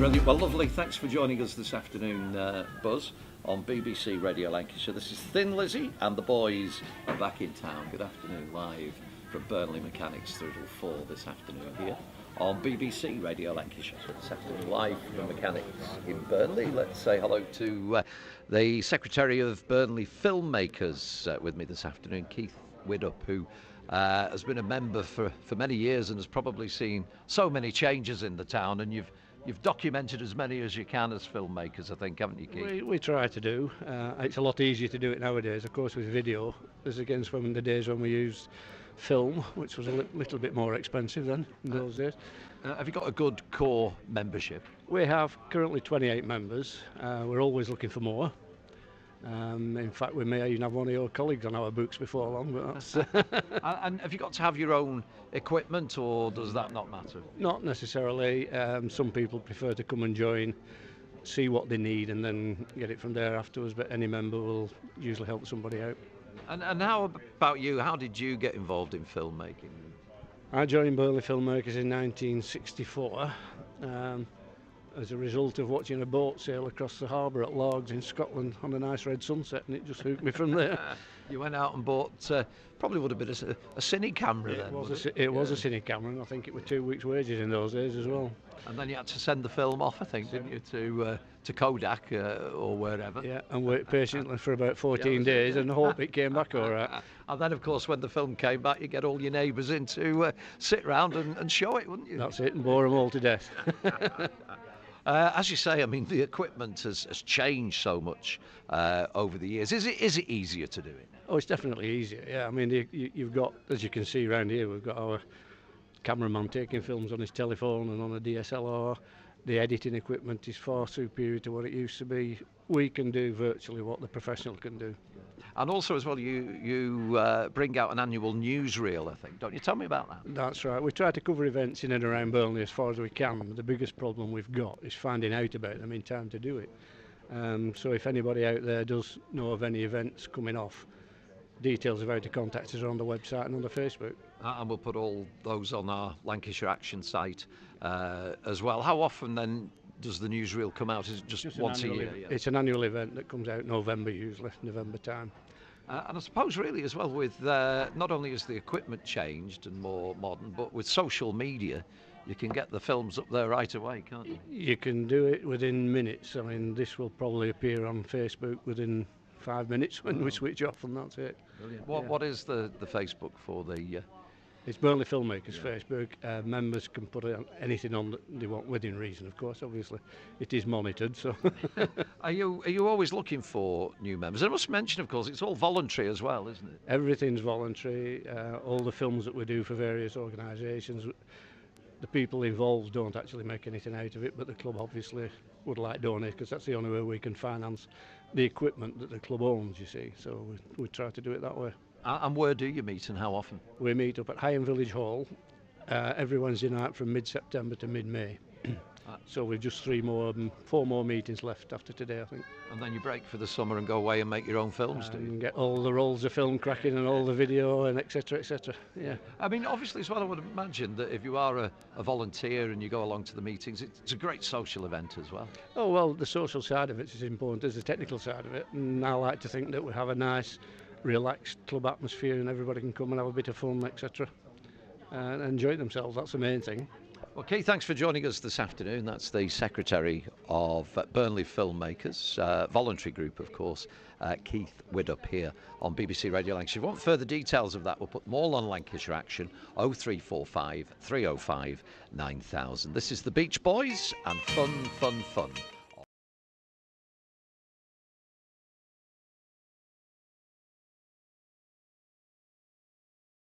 Brilliant. Well, lovely. Thanks for joining us this afternoon, Buzz, on BBC Radio Lancashire. This is Thin Lizzy, and the boys are back in town. Good afternoon, live from Burnley Mechanics 3 till 4 this afternoon here on BBC Radio Lancashire. So this afternoon, live from Mechanics in Burnley. Let's say hello to the Secretary of Burnley Film Makers with me this afternoon, Keith Widdup, who has been a member for many years and has probably seen so many changes in the town, and you've documented as many as you can as filmmakers, I think, haven't you, Keith? We try to do. It's a lot easier to do it nowadays, of course, with video, as against from the days when we used film, which was a little bit more expensive then in those days. Have you got a good core membership? We have currently 28 members. We're always looking for more. In fact, we may even have one of your colleagues on our books before long. But that's And have you got to have your own equipment, or does that not matter? Not necessarily. Some people prefer to come and join, see what they need, and then get it from there afterwards. But any member will usually help somebody out. And how about you? How did you get involved in filmmaking? I joined Burnley Film Makers in 1964. As a result of watching a boat sail across the harbour at Largs in Scotland on a nice red sunset, and it just hooked me from there. You went out and bought, probably would have been a cine camera then. It was a cine camera, and I think it was 2 weeks' wages in those days as well. And then you had to send the film off, I think, didn't you, to Kodak or wherever? Yeah, and wait patiently for about 14 days and hope it came back all right. And then, of course, when the film came back, you get all your neighbours in to sit round and show it, wouldn't you? That's it, and bore them all to death. As you say, I mean, the equipment has changed so much over the years. Is it easier to do it? Oh, it's definitely easier, yeah. I mean, you've got, as you can see around here, we've got our cameraman taking films on his telephone and on a DSLR. The editing equipment is far superior to what it used to be. We can do virtually what the professional can do. And also, as well, you bring out an annual newsreel, I think, don't you? Tell me about that. That's right. We try to cover events in and around Burnley as far as we can. The biggest problem we've got is finding out about them in time to do it. So if anybody out there does know of any events coming off, details of how to contact us are on the website and on the Facebook. And we'll put all those on our Lancashire Action site as well. How often then does the newsreel come out? Is it just once a year? Yeah. It's an annual event that comes out November usually, November time. And I suppose really as well with not only has the equipment changed and more modern, but with social media, you can get the films up there right away, can't you? You can do it within minutes. I mean, this will probably appear on Facebook within 5 minutes when we switch off, and that's it. Brilliant. What is the Facebook for the... It's Burnley Film Makers Facebook. Members can put anything on that they want, within reason, of course. Obviously, it is monitored. So, are you always looking for new members? I must mention, of course, it's all voluntary as well, isn't it? Everything's voluntary. All the films that we do for various organisations, the people involved don't actually make anything out of it, but the club obviously would like donate, because that's the only way we can finance the equipment that the club owns. You see, so we try to do it that way. And where do you meet and how often? We meet up at Higham Village Hall every Wednesday night from mid-September to mid-May. So we've just 4 more meetings left after today, I think. And then you break for the summer and go away and make your own films, do you? And get all the rolls of film cracking and all the video and etc. etc. Yeah. I mean, obviously as well, I would imagine that if you are a volunteer and you go along to the meetings, it's a great social event as well. Oh well, the social side of it is as important as the technical side of it, and I like to think that we have a nice, relaxed club atmosphere and everybody can come and have a bit of fun, etc. and enjoy themselves. That's the main thing. Well, Keith, thanks for joining us this afternoon. That's the Secretary of Burnley Film Makers, voluntary group, of course, Keith Widdup here on BBC Radio Lancashire. If you want further details of that, we'll put them all on Lancashire Action, 0345 305 9000. This is the Beach Boys and Fun, Fun, Fun.